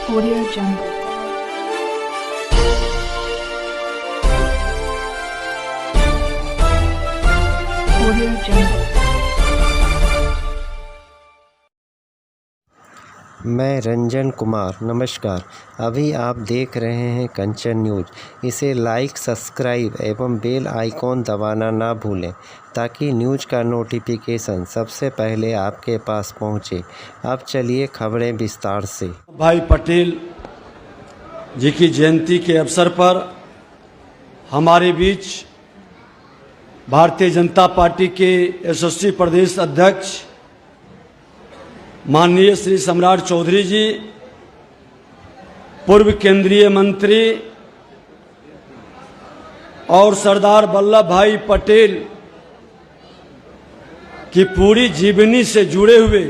Audio Jungle. Audio Jungle. मैं रंजन कुमार। नमस्कार। अभी आप देख रहे हैं कंचन न्यूज़। इसे लाइक, सब्सक्राइब एवं बेल आइकॉन दबाना ना भूलें ताकि न्यूज़ का नोटिफिकेशन सबसे पहले आपके पास पहुंचे। अब चलिए खबरें विस्तार से। भाई पटेल जी की जयंती के अवसर पर हमारे बीच भारतीय जनता पार्टी के यशस्वी प्रदेश अध्यक्ष माननीय श्री सम्राट चौधरी जी, पूर्व केंद्रीय मंत्री और सरदार वल्लभ भाई पटेल की पूरी जीवनी से जुड़े हुए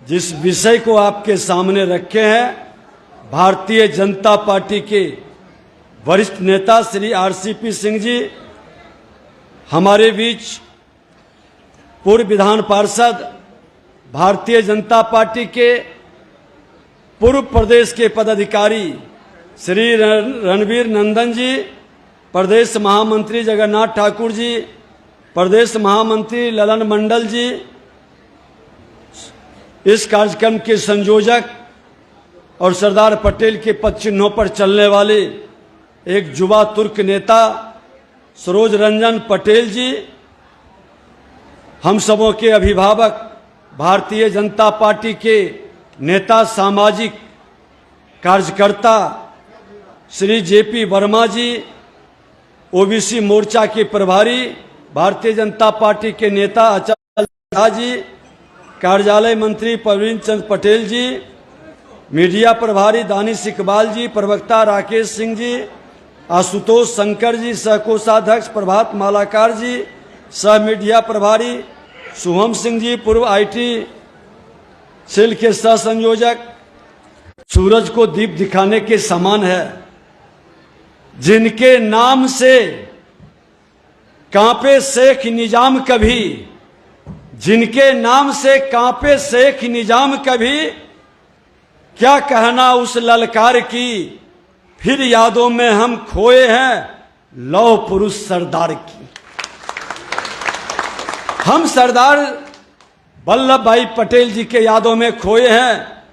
जिस विषय को आपके सामने रखे हैं, भारतीय जनता पार्टी के वरिष्ठ नेता श्री आरसीपी सिंह जी, हमारे बीच पूर्व विधान पार्षद भारतीय जनता पार्टी के पूर्व प्रदेश के पदाधिकारी श्री रणवीर नंदन जी, प्रदेश महामंत्री जगन्नाथ ठाकुर जी, प्रदेश महामंत्री ललन मंडल जी, इस कार्यक्रम के संयोजक और सरदार पटेल के पद चिन्हों पर चलने वाले एक युवा तुर्क नेता सरोज रंजन पटेल जी, हम सबों के अभिभावक भारतीय जनता पार्टी के नेता सामाजिक कार्यकर्ता श्री जेपी वर्मा जी, ओबीसी मोर्चा के प्रभारी भारतीय जनता पार्टी के नेता अचल झा जी, कार्यालय मंत्री प्रवीण चंद्र पटेल जी, मीडिया प्रभारी दानिश इकबाल जी, प्रवक्ता राकेश सिंह जी, आशुतोष शंकर जी, सहकोषाध्यक्ष प्रभात मालाकार जी, सह मीडिया प्रभारी शुभम सिंह जी, पूर्व आईटी सेल के सह संयोजक। सूरज को दीप दिखाने के समान है, जिनके नाम से कांपे शेख निजाम कभी, जिनके नाम से कांपे शेख निजाम कभी, क्या कहना उस ललकार की, फिर यादों में हम खोए हैं लौह पुरुष सरदार की। हम सरदार वल्लभ भाई पटेल जी के यादों में खोए हैं।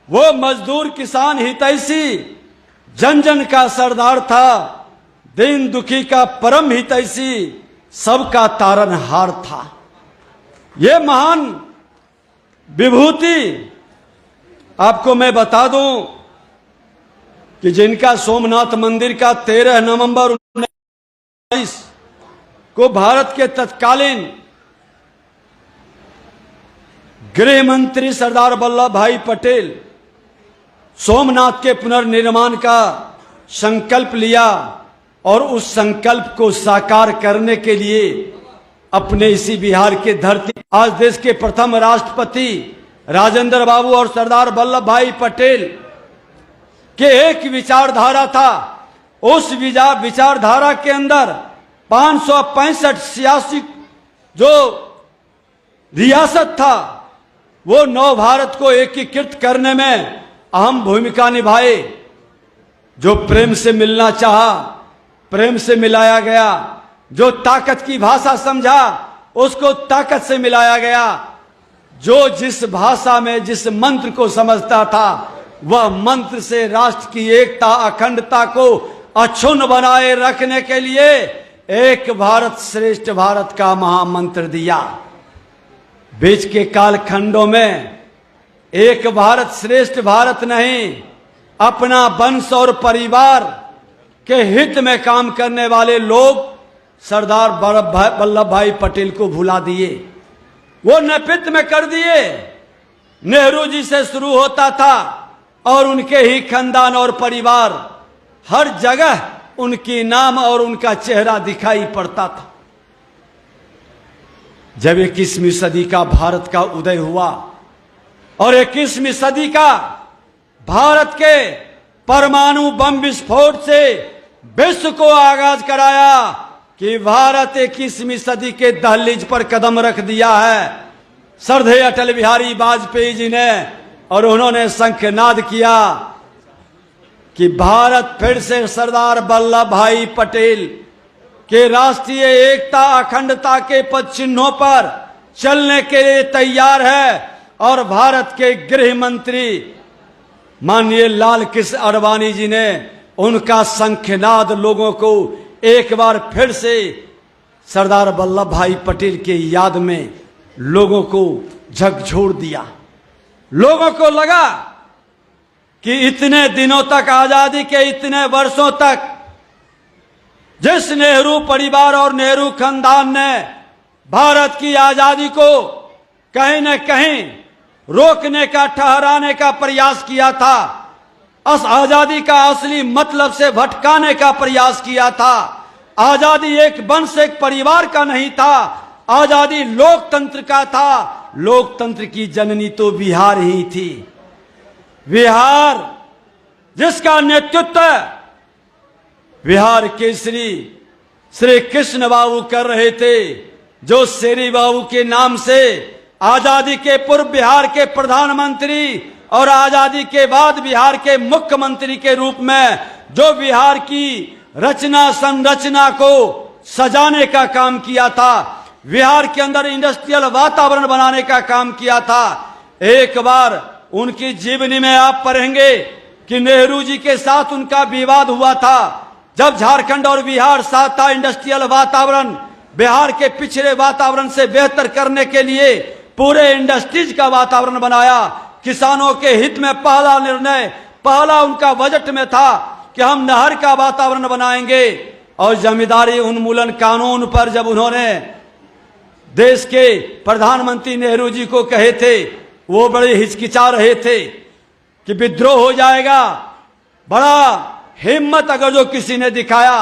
वो मजदूर किसान हितैषी जन जन का सरदार था, दीन दुखी का परम हितैषी सबका तारनहार था। ये महान विभूति आपको मैं बता दूं कि जिनका सोमनाथ मंदिर का 13 नवंबर 1922 को भारत के तत्कालीन गृह मंत्री सरदार वल्लभ भाई पटेल सोमनाथ के पुनर्निर्माण का संकल्प लिया और उस संकल्प को साकार करने के लिए अपने इसी बिहार के धरती आज देश के प्रथम राष्ट्रपति राजेंद्र बाबू और सरदार वल्लभ भाई पटेल के एक विचारधारा था। उस विचारधारा के अंदर 565 सियासी जो रियासत था, वो नव भारत को एकीकृत करने में अहम भूमिका निभाए। जो प्रेम से मिलना चाहा, प्रेम से मिलाया गया। जो ताकत की भाषा समझा, उसको ताकत से मिलाया गया। जो जिस भाषा में जिस मंत्र को समझता था, वह मंत्र से राष्ट्र की एकता अखंडता को अक्षुण्ण बनाए रखने के लिए एक भारत श्रेष्ठ भारत का महामंत्र दिया। बीच के कालखंडों में एक भारत श्रेष्ठ भारत नहीं, अपना वंश और परिवार के हित में काम करने वाले लोग सरदार वल्लभ भाई पटेल को भुला दिए। वो नेतृत्व में कर दिए। नेहरू जी से शुरू होता था और उनके ही खानदान और परिवार, हर जगह उनकी नाम और उनका चेहरा दिखाई पड़ता था। जब 21वीं सदी का भारत का उदय हुआ और 21वीं सदी का भारत के परमाणु बम विस्फोट से विश्व को आगाज कराया कि भारत 21वीं सदी के दहलीज पर कदम रख दिया है। श्रद्धेय अटल बिहारी वाजपेयी जी ने और उन्होंने शंखनाद किया कि भारत फिर से सरदार वल्लभ भाई पटेल के राष्ट्रीय एकता अखंडता के पद चिन्हों पर चलने के लिए तैयार है। और भारत के गृह मंत्री माननीय लाल कृष्ण आडवाणी जी ने उनका शंखनाद लोगों को एक बार फिर से सरदार वल्लभ भाई पटेल के याद में लोगों को झकझोर दिया। लोगों को लगा कि इतने दिनों तक, आजादी के इतने वर्षों तक जिस नेहरू परिवार और नेहरू खानदान ने भारत की आजादी को कहीं न कहीं रोकने का, ठहराने का प्रयास किया था, उस आजादी का असली मतलब से भटकाने का प्रयास किया था। आजादी एक वंश, एक परिवार का नहीं था, आजादी लोकतंत्र का था। लोकतंत्र की जननी तो बिहार ही थी। बिहार जिसका नेतृत्व बिहार के श्री कृष्ण बाबू कर रहे थे, जो शेरी बाबू के नाम से आजादी के पूर्व बिहार के प्रधानमंत्री और आजादी के बाद बिहार के मुख्यमंत्री के रूप में जो बिहार की रचना संरचना को सजाने का काम किया था, बिहार के अंदर इंडस्ट्रियल वातावरण बनाने का काम किया था। एक बार उनकी जीवनी में आप पढ़ेंगे कि नेहरू जी के साथ उनका विवाद हुआ था, जब झारखंड और बिहार साथ था। इंडस्ट्रियल वातावरण, बिहार के पिछड़े वातावरण से बेहतर करने के लिए पूरे इंडस्ट्रीज का वातावरण बनाया। किसानों के हित में पहला निर्णय, पहला उनका बजट में था कि हम नहर का वातावरण बनाएंगे। और जमींदारी उन्मूलन कानून पर जब उन्होंने देश के प्रधानमंत्री नेहरू जी को कहे थे, वो बड़े हिचकिचा रहे थे कि विद्रोह हो जाएगा। बड़ा हिम्मत अगर जो किसी ने दिखाया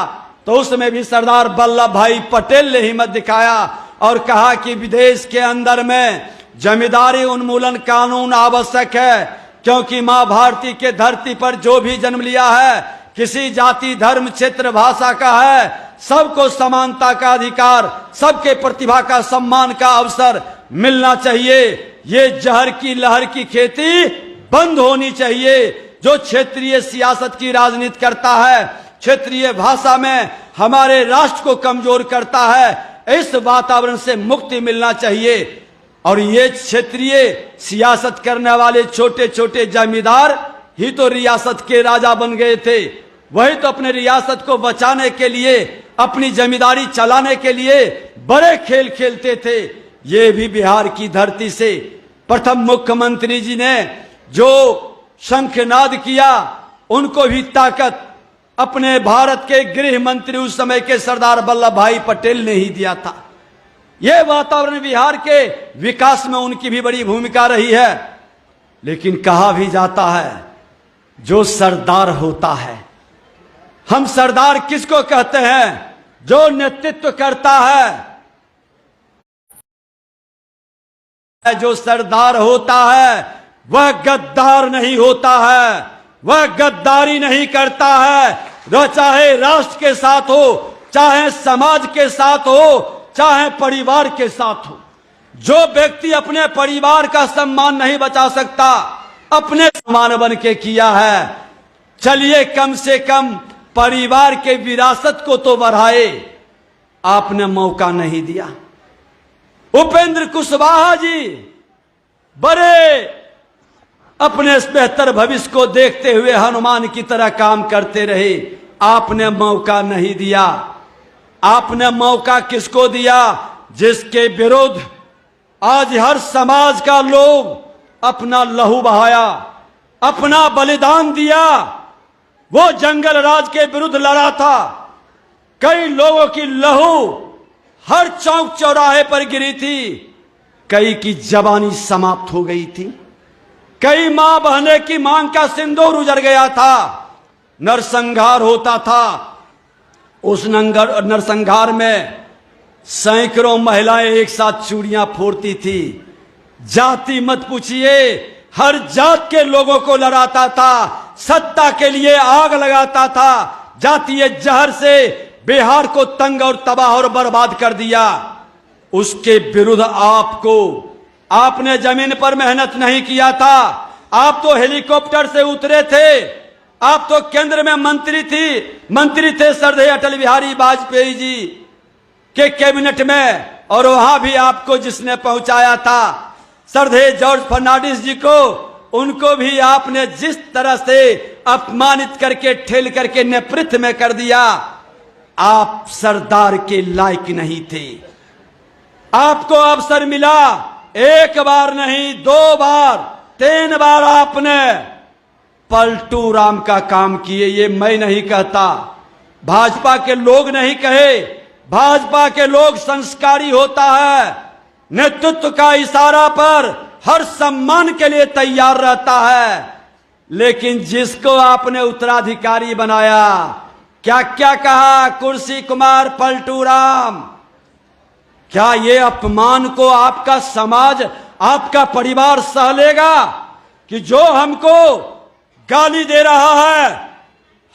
तो उसमें भी सरदार वल्लभ भाई पटेल ने हिम्मत दिखाया और कहा कि विदेश के अंदर में जमींदारी उन्मूलन कानून आवश्यक है, क्योंकि मां भारती के धरती पर जो भी जन्म लिया है, किसी जाति, धर्म, क्षेत्र, भाषा का है, सबको समानता का अधिकार, सबके प्रतिभा का सम्मान का अवसर मिलना चाहिए। ये जहर की लहर की खेती बंद होनी चाहिए। जो क्षेत्रीय सियासत की राजनीति करता है, क्षेत्रीय भाषा में हमारे राष्ट्र को कमजोर करता है, इस वातावरण से मुक्ति मिलना चाहिए। और ये क्षेत्रीय सियासत करने वाले छोटे छोटे जमींदार ही तो रियासत के राजा बन गए थे। वही तो अपने रियासत को बचाने के लिए, अपनी जमींदारी चलाने के लिए बड़े खेल खेलते थे। ये भी बिहार की धरती से प्रथम मुख्यमंत्री जी ने जो शंखनाद किया, उनको भी ताकत अपने भारत के गृह मंत्री उस समय के सरदार वल्लभ भाई पटेल ने ही दिया था। यह वातावरण बिहार के विकास में उनकी भी बड़ी भूमिका रही है। लेकिन कहा भी जाता है, जो सरदार होता है, हम सरदार किसको कहते हैं? जो नेतृत्व करता है। जो सरदार होता है वह गद्दार नहीं होता है, वह गद्दारी नहीं करता है। वह चाहे राष्ट्र के साथ हो, चाहे समाज के साथ हो, चाहे परिवार के साथ हो। जो व्यक्ति अपने परिवार का सम्मान नहीं बचा सकता, अपने सम्मान बन के किया है, चलिए कम से कम परिवार के विरासत को तो बढ़ाए। आपने मौका नहीं दिया। उपेंद्र कुशवाहा जी बड़े अपने बेहतर भविष्य को देखते हुए हनुमान की तरह काम करते रहे। आपने मौका नहीं दिया। आपने मौका किसको दिया? जिसके विरुद्ध आज हर समाज का लोग अपना लहू बहाया, अपना बलिदान दिया। वो जंगल राज के विरुद्ध लड़ा था। कई लोगों की लहू हर चौक चौराहे पर गिरी थी। कई की जवानी समाप्त हो गई थी। कई मां बहने की मांग का सिंदूर उजड़ गया था। नरसंहार होता था। उस नरसंहार में सैकड़ों महिलाएं एक साथ चूड़ियां फोड़ती थी। जाति मत पूछिए, हर जात के लोगों को लड़ाता था। सत्ता के लिए आग लगाता था। जातीय जहर से बिहार को तंग और तबाह और बर्बाद कर दिया। उसके विरुद्ध आपने जमीन पर मेहनत नहीं किया था। आप तो हेलीकॉप्टर से उतरे थे। आप तो केंद्र में मंत्री थे श्रद्धेय अटल बिहारी वाजपेयी जी के कैबिनेट में, और वहां भी आपको जिसने पहुंचाया था श्रद्धेय जॉर्ज फर्नांडिस जी को, उनको भी आपने जिस तरह से अपमानित करके ठेल करके नेतृत्व में कर दिया, आप सरदार के लायक नहीं थे। आपको अवसर मिला, एक बार नहीं 2 बार 3 बार आपने पलटू राम का काम किए। ये मैं नहीं कहता, भाजपा के लोग नहीं कहे। भाजपा के लोग संस्कारी होता है, नेतृत्व का इशारा पर हर सम्मान के लिए तैयार रहता है। लेकिन जिसको आपने उत्तराधिकारी बनाया, क्या क्या कहा, कुर्सी कुमार पलटू राम। क्या ये अपमान को आपका समाज, आपका परिवार सह लेगा कि जो हमको गाली दे रहा है,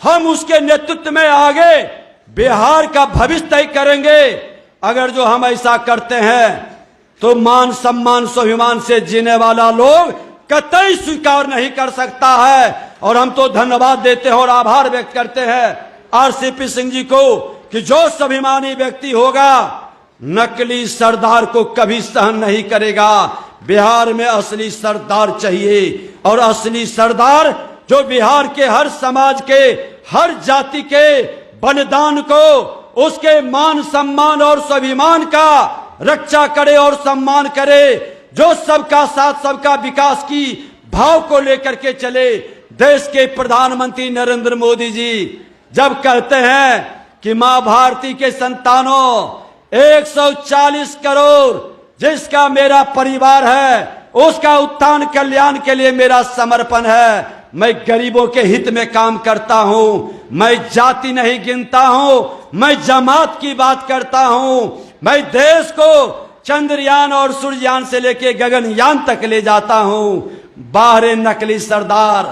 हम उसके नेतृत्व में आगे बिहार का भविष्य तय करेंगे? अगर जो हम ऐसा करते हैं तो मान सम्मान स्वाभिमान से जीने वाला लोग कतई स्वीकार नहीं कर सकता है। और हम तो धन्यवाद देते हैं और आभार व्यक्त करते हैं आरसीपी सिंह जी को कि जो स्वाभिमानी व्यक्ति होगा नकली सरदार को कभी सहन नहीं करेगा। बिहार में असली सरदार चाहिए, और असली सरदार जो बिहार के हर समाज के, हर जाति के बलिदान को, उसके मान सम्मान और स्वाभिमान का रक्षा करे और सम्मान करे, जो सबका साथ सबका विकास की भाव को लेकर के चले। देश के प्रधानमंत्री नरेंद्र मोदी जी जब कहते हैं कि मां भारती के संतानों 140 करोड़ जिसका मेरा परिवार है, उसका उत्थान कल्याण के लिए मेरा समर्पण है। मैं गरीबों के हित में काम करता हूं, मैं जाति नहीं गिनता हूं, मैं जमात की बात करता हूं। मैं देश को चंद्रयान और सूर्ययान से लेके गगनयान तक ले जाता हूं। बाहरे नकली सरदार,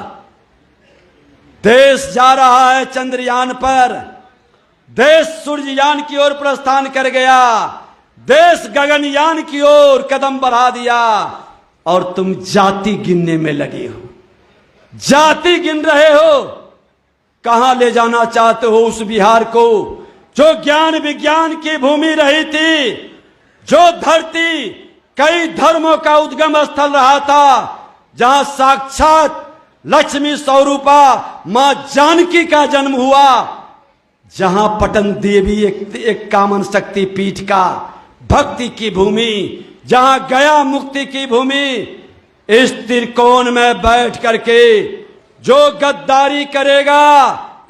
देश जा रहा है चंद्रयान पर, देश सूर्ययान की ओर प्रस्थान कर गया, देश गगनयान की ओर कदम बढ़ा दिया, और तुम जाति गिनने में लगे हो, जाति गिन रहे हो। कहां ले जाना चाहते हो उस बिहार को जो ज्ञान विज्ञान की भूमि रही थी, जो धरती कई धर्मों का उद्गम स्थल रहा था, जहां साक्षात लक्ष्मी स्वरूपा मां जानकी का जन्म हुआ, जहां पटन देवी एक कामन शक्ति पीठ का भक्ति की भूमि, जहां गया मुक्ति की भूमि। इस त्रिकोण में बैठ करके जो गद्दारी करेगा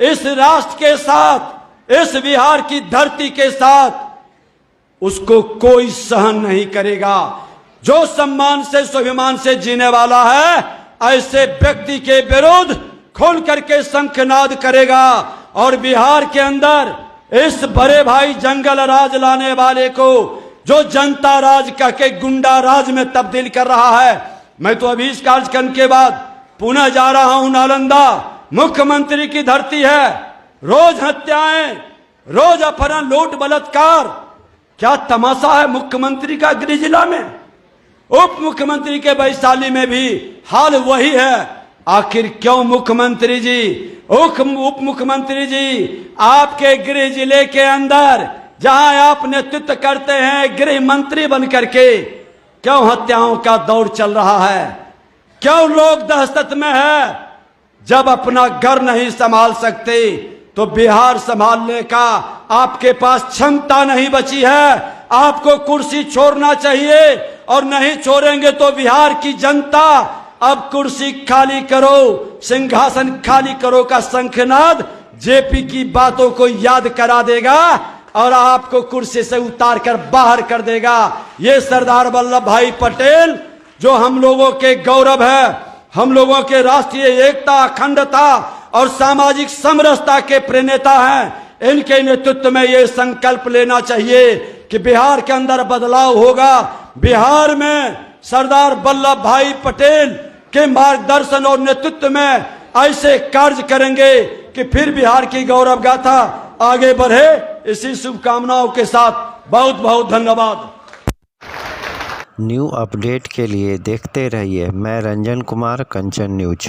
इस राष्ट्र के साथ, इस बिहार की धरती के साथ, उसको कोई सहन नहीं करेगा। जो सम्मान से स्वाभिमान से जीने वाला है, ऐसे व्यक्ति के विरुद्ध खोल करके शंखनाद करेगा। और बिहार के अंदर इस बड़े भाई जंगल राज लाने वाले को जो जनता राज कह के गुंडा राज में तब्दील कर रहा है, मैं तो अभी इस कार्यक्रम के बाद पुनः जा रहा हूं नालंदा। मुख्यमंत्री की धरती है, रोज हत्याएं, रोज अपहरण, लूट, बलात्कार। क्या तमाशा है मुख्यमंत्री का गृह जिला में? उप मुख्यमंत्री के वैशाली में भी हाल वही है। आखिर क्यों मुख्यमंत्री जी, उप मुख्यमंत्री जी, आपके गृह जिले के अंदर जहां आप नेतृत्व करते हैं गृह मंत्री बन करके, क्यों हत्याओं का दौर चल रहा है? क्यों लोग दहशत में है? जब अपना घर नहीं संभाल सकते तो बिहार संभालने का आपके पास क्षमता नहीं बची है। आपको कुर्सी छोड़ना चाहिए, और नहीं छोड़ेंगे तो बिहार की जनता अब कुर्सी खाली करो, सिंहासन खाली करो का शंखनाद जेपी की बातों को याद करा देगा और आपको कुर्सी से उतार कर बाहर कर देगा। ये सरदार वल्लभ भाई पटेल जो हम लोगों के गौरव है, हम लोगों के राष्ट्रीय एकता, अखंडता और सामाजिक समरसता के प्रणेता हैं। इनके नेतृत्व में ये संकल्प लेना चाहिए कि बिहार के अंदर बदलाव होगा। बिहार में सरदार वल्लभ भाई पटेल के मार्गदर्शन और नेतृत्व में ऐसे कार्य करेंगे कि फिर बिहार की गौरव गाथा आगे बढ़े। इसी शुभकामनाओं के साथ बहुत बहुत धन्यवाद। न्यू अपडेट के लिए देखते रहिए मैं रंजन कुमार, कंचन न्यूज।